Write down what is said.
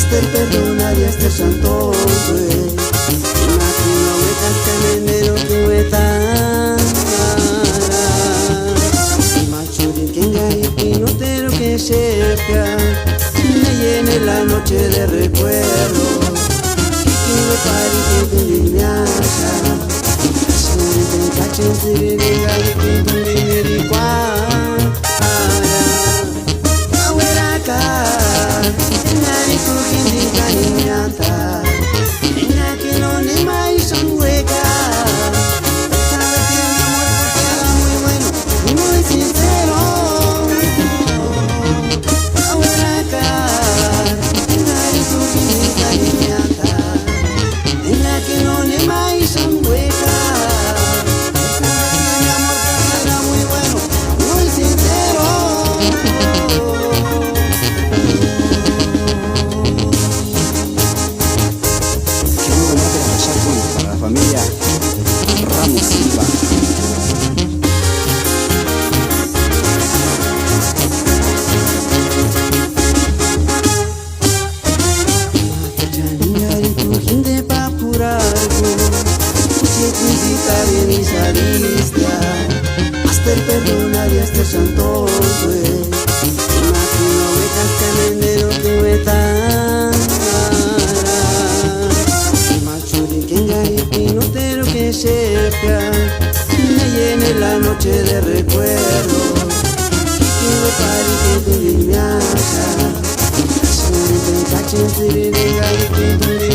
Aster perdonar y aster santo Imagino me cascanenero tu etara Machurin que engañe y no te lo que cerca me llene la noche de recuerdo que me pare que tu limpiaza Asmenten cachen siririga y que tu limiricua familia Ramos Silva. Macachaningari tu gente pa purargo Usieknisita bien isadista Aster perdonar y aster santo Imagino me cascanenero tu etara cerca me llene la noche de recuerdo que me pare que tu limpiaza Asmenten cachen siririga y que tu